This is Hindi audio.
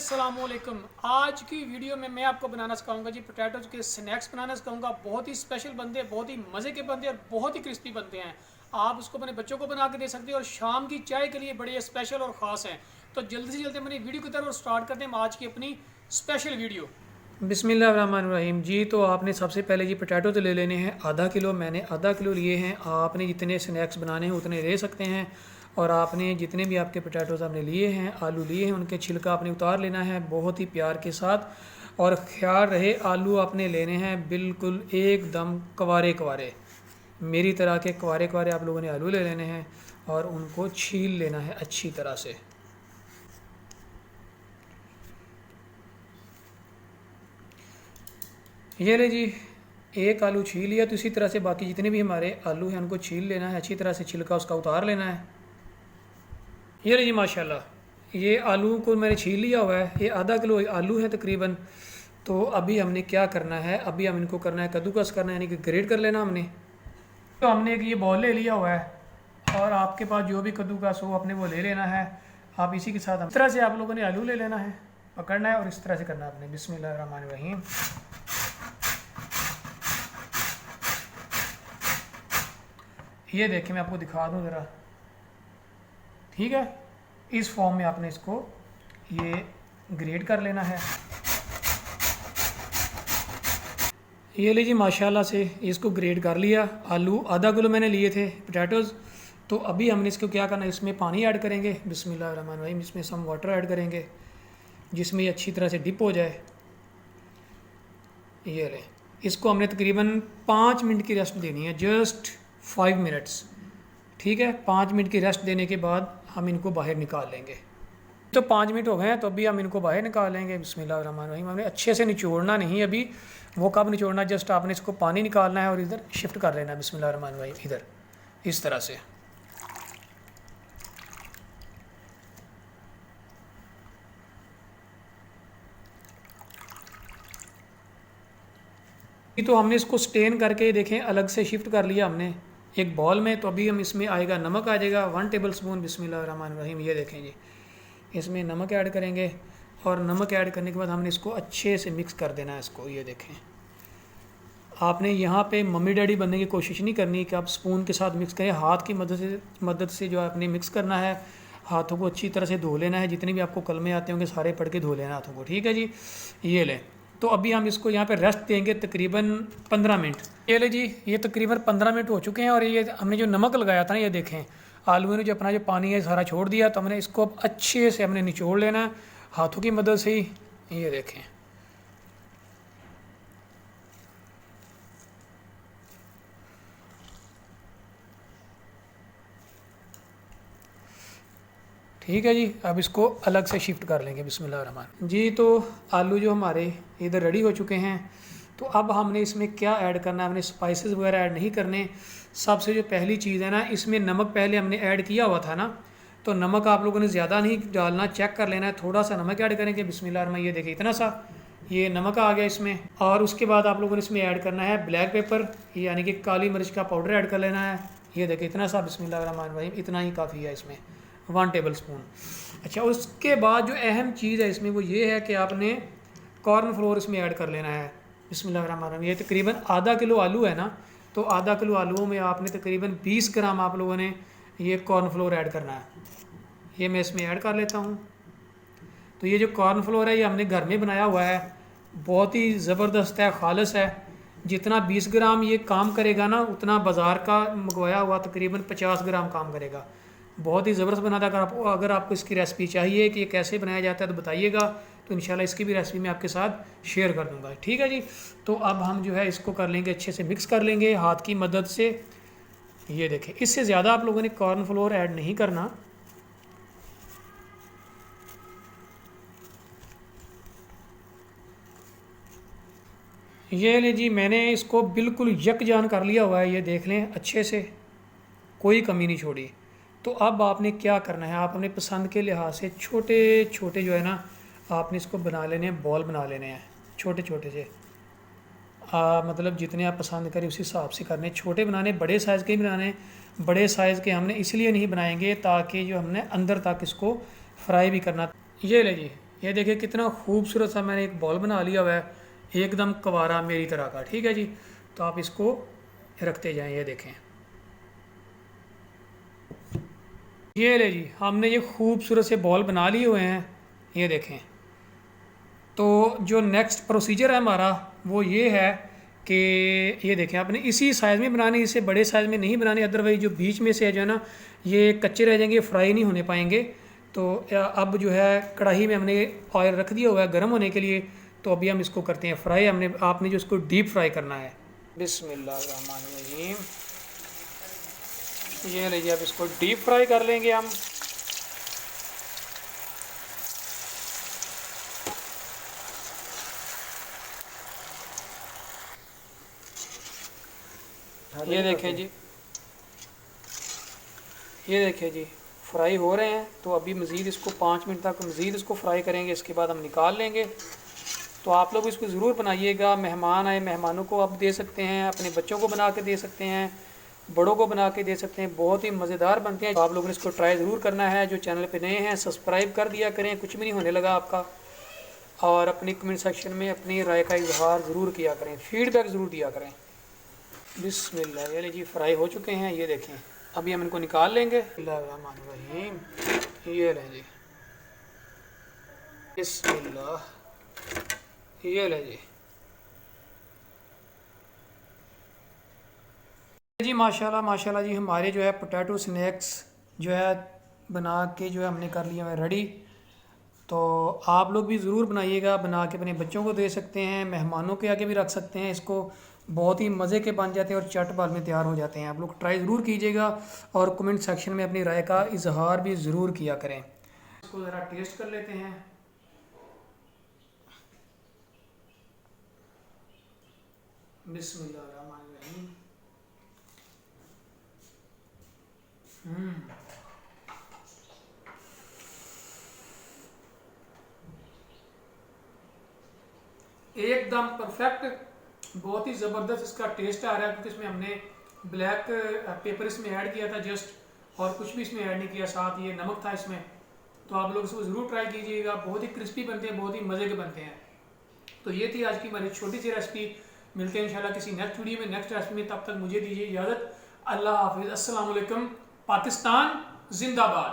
अस्सलामुअलैकुम। आज की वीडियो में मैं आपको बनाना सिखाऊंगा जी पोटैटोज़ के स्नैक्स बनाना सिखाऊंगा। बहुत ही स्पेशल बनते हैं, बहुत ही मज़े के बनते हैं और बहुत ही क्रिस्पी बनते हैं। आप उसको अपने बच्चों को बना के दे सकते हैं और शाम की चाय के लिए बड़े स्पेशल और ख़ास हैं। तो जल्दी से जल्दी अपनी वीडियो की तरफ स्टार्ट करते हैं आज की अपनी स्पेशल वीडियो। बिस्मिल्लाहिर्रहमानिर्रहीम जी। तो आपने सबसे पहले जी पोटैटो तो ले लेने हैं आधा किलो। मैंने आधा किलो लिए हैं। आपने जितने स्नैक्स बनाने हैं उतने ले सकते हैं। और आपने जितने भी आपके पोटैटोज़ आपने लिए हैं, आलू लिए हैं, उनके छिलका आपने उतार लेना है बहुत ही प्यार के साथ। और ख्याल रहे आलू आपने लेने हैं बिल्कुल एकदम कवारे कवारे, मेरी तरह के कवारे कवारे आप लोगों ने आलू ले लेने हैं और उनको छील लेना है अच्छी तरह से। ये ले जी, एक आलू छील लिया। तो इसी तरह से बाकी जितने भी हमारे आलू हैं उनको छील लेना है अच्छी तरह से, छिलका उसका उतार लेना है। ये ले जी माशाल्लाह, ये आलू को मैंने छील लिया हुआ है। ये आधा किलो आलू है तकरीबन। तो अभी हमने क्या करना है, अभी हम इनको करना है कद्दूकस करना है, यानी कि ग्रेट कर लेना हमने। तो हमने एक ये बॉल ले लिया हुआ है और आपके पास जो भी कद्दूकस हो अपने वो ले लेना है। आप इसी के साथ इस तरह से आप लोगों ने आलू ले लेना है, पकड़ना है और इस तरह से करना है आपने। बिस्मिल्लाहिर्रहमानिर्रहीम। ये देखिए, मैं आपको दिखा दूँ ज़रा, ठीक है। इस फॉर्म में आपने इसको ये ग्रेट कर लेना है। ये लीजिए माशाल्लाह से इसको ग्रेट कर लिया। आलू आधा किलो मैंने लिए थे पोटैटोज़। तो अभी हमने इसको क्या करना है, इसमें पानी ऐड करेंगे। बिस्मिल्लाहिर्रहमानिर्रहीम। इसमें हम वाटर ऐड करेंगे जिसमें ये अच्छी तरह से डिप हो जाए। ये ले, इसको हमने तकरीबन 5 मिनट की रेस्ट देनी है, जस्ट 5 मिनट्स, ठीक है। 5 मिनट की रेस्ट देने के बाद हम इनको बाहर निकाल लेंगे। तो 5 मिनट हो गए हैं तो अभी हम इनको बाहर निकाल लेंगे। बिस्मिल्लाहिर्रहमानिर्रहीम। हमने अच्छे से निचोड़ना नहीं अभी, वो कब निचोड़ना, जस्ट आपने इसको पानी निकालना है और इधर शिफ्ट कर लेना है। बिस्मिल्लाहिर्रहमानिर्रहीम, इधर इस तरह से। तो हमने इसको स्टेन करके देखें अलग से शिफ्ट कर लिया हमने एक बॉल में। तो अभी हम इसमें आएगा नमक आ जाएगा 1 टेबल स्पून। बिस्मिल्लाहिर्रहमानिर्रहीम। ये देखें जी, इसमें नमक ऐड करेंगे और नमक ऐड करने के बाद हमने इसको अच्छे से मिक्स कर देना है इसको। ये देखें, आपने यहाँ पे मम्मी डैडी बनने की कोशिश नहीं करनी कि आप स्पून के साथ मिक्स करें। हाथ की मदद से जो आपने मिक्स करना है। हाथों को अच्छी तरह से धो लेना है, जितने भी आपको कलमे आते होंगे सारे पढ़ के धो लेना हाथों को, ठीक है जी। ये लें, तो अभी हम इसको यहाँ पे रेस्ट देंगे तकरीबन 15 मिनट। ये ले जी, ये तकरीबन 15 मिनट हो चुके हैं और ये हमने जो नमक लगाया था ना, ये देखें आलू ने जो अपना जो पानी है सारा छोड़ दिया। तो हमने इसको अब अच्छे से हमने निचोड़ लेना है हाथों की मदद से ही। ये देखें, ठीक है जी। अब इसको अलग से शिफ्ट कर लेंगे। बिस्मिल्लाहिर्रहमानिर्रहीम जी। तो आलू जो हमारे इधर रेडी हो चुके हैं। तो अब हमने इसमें क्या ऐड करना है, हमने स्पाइसेस वगैरह ऐड नहीं करने। सबसे जो पहली चीज़ है ना, इसमें नमक पहले हमने ऐड किया हुआ था ना, तो नमक आप लोगों ने ज़्यादा नहीं डालना, चेक कर लेना है, थोड़ा सा नमक ऐड करेंगे। बिस्मिल्लाहिर्रहमानिर्रहीम। ये देखिए इतना सा ये नमक आ गया इसमें। और उसके बाद आप लोगों ने इसमें ऐड करना है ब्लैक पेपर, यानी कि काली मिर्च का पाउडर ऐड कर लेना है। ये देखिए इतना सा। बिस्मिल्लाहिर्रहमानिर्रहीम। इतना ही काफ़ी है इसमें, 1 टेबल स्पून। अच्छा, उसके बाद जो अहम चीज़ है इसमें वो ये है कि आपने कॉर्न फ्लोर इसमें ऐड कर लेना है। बिस्मिल्लाहिर्रहमानिर्रहीम। ये तकरीबन आधा किलो आलू है ना, तो आधा किलो आलूओं में आपने तकरीबन 20 ग्राम आप लोगों ने ये कॉर्न फ्लोर ऐड करना है। ये मैं इसमें ऐड कर लेता हूँ। तो ये जो कॉर्न फ्लोर है ये हमने घर में बनाया हुआ है, बहुत ही ज़बरदस्त है, खालिस है। जितना 20 ग्राम ये काम करेगा ना, उतना बाज़ार का मंगवाया हुआ तकरीबन 50 ग्राम काम करेगा। बहुत ही ज़बरदस्त बना था। अगर आपको इसकी रेसिपी चाहिए कि ये कैसे बनाया जाता है तो बताइएगा, तो इंशाल्लाह इसकी भी रेसिपी मैं आपके साथ शेयर कर दूंगा, ठीक है जी। तो अब हम जो है इसको कर लेंगे, अच्छे से मिक्स कर लेंगे हाथ की मदद से। ये देखें, इससे ज़्यादा आप लोगों ने कॉर्न फ्लोर ऐड नहीं करना। ये ले जी, मैंने इसको बिल्कुल यकजान कर लिया हुआ है, ये देख लें अच्छे से, कोई कमी नहीं छोड़ी। तो अब आपने क्या करना है, आप अपने पसंद के लिहाज से छोटे छोटे जो है ना, आपने इसको बना लेने हैं, बॉल बना लेने हैं छोटे छोटे से। मतलब जितने आप पसंद करें उस हिसाब से करने, छोटे बनाने, बड़े साइज़ के भी बनाने। बड़े साइज़ के हमने इसलिए नहीं बनाएंगे ताकि जो हमने अंदर तक इसको फ्राई भी करना। ये ले जी, ये देखिए कितना खूबसूरत सा मैंने एक बॉल बना लिया हुआ है, एकदम कवारा मेरी तरह का। ठीक है जी, तो आप इसको रखते जाएं। ये देखें, ये ले जी, हमने ये खूबसूरत से बॉल बना लिए हुए हैं। ये देखें, तो जो नेक्स्ट प्रोसीजर है हमारा वो ये है कि ये देखें, आपने इसी साइज़ में बनाने, इससे बड़े साइज़ में नहीं बनाने, अदरवाइज जो बीच में से है जो है ना, ये कच्चे रह जाएंगे, फ्राई नहीं होने पाएंगे। तो अब जो है कढ़ाई में हमने ऑयल रख दिया हुआ है गर्म होने के लिए, तो अभी हम इसको करते हैं फ्राई। आपने जो इसको डीप फ्राई करना है। बिस्मिल्लाहिर्रहमानिर्रहीम। ये लीजिए, अब इसको डीप फ्राई कर लेंगे हम। ये देखें जी, ये देखें जी, फ्राई हो रहे हैं। तो अभी मज़ीद इसको 5 मिनट तक मज़ीद इसको फ्राई करेंगे, इसके बाद हम निकाल लेंगे। तो आप लोग इसको ज़रूर बनाइएगा। मेहमान आए, मेहमानों को आप दे सकते हैं, अपने बच्चों को बना के दे सकते हैं, बड़ों को बना के दे सकते हैं, बहुत ही मज़ेदार बनते हैं। तो आप लोगों ने इसको ट्राई ज़रूर करना है। जो चैनल पे नए हैं सब्सक्राइब कर दिया करें, कुछ भी नहीं होने लगा आपका। और अपनी कमेंट सेक्शन में अपनी राय का इजहार ज़रूर किया करें, फीडबैक ज़रूर दिया करें। बिस्मिल्लाह, ये जी फ्राई हो चुके हैं, ये देखें। अभी हम इनको निकाल लेंगे। बिस्मिल्लाहिर्रहमानिर्रहीम। ये लें जी, बिस्मिल्लाह, ये लें जी माशाल्लाह माशाल्लाह जी, हमारे जो है पोटैटो स्नैक्स जो है बना के जो है हमने कर लिया है रेडी। तो आप लोग भी ज़रूर बनाइएगा, बना के अपने बच्चों को दे सकते हैं, मेहमानों के आगे भी रख सकते हैं इसको। बहुत ही मज़े के बन जाते हैं और चट बाल में तैयार हो जाते हैं। आप लोग ट्राई ज़रूर कीजिएगा और कमेंट सेक्शन में अपनी राय का इजहार भी ज़रूर किया करें। इसको ज़रा टेस्ट कर लेते हैं। बिस्मिल्लाहिर्रहमानिर्रहीम। एकदम परफेक्ट, बहुत ही ज़बरदस्त इसका टेस्ट आ रहा है, क्योंकि इसमें हमने ब्लैक पेपर इसमें ऐड किया था जस्ट, और कुछ भी इसमें ऐड नहीं किया, साथ ये नमक था इसमें। तो आप लोग इसको ज़रूर ट्राई कीजिएगा, बहुत ही क्रिस्पी बनते हैं, बहुत ही मज़े के बनते हैं। तो ये थी आज की हमारी छोटी सी रेसिपी। मिलते हैं इंशाल्लाह किसी नेक्स्ट वीडियो में, नेक्स्ट रेसिपी में। तब तक मुझे दीजिए इजाज़त। अल्लाह हाफिज़। अस्सलाम वालेकुम। पाकिस्तान जिंदाबाद।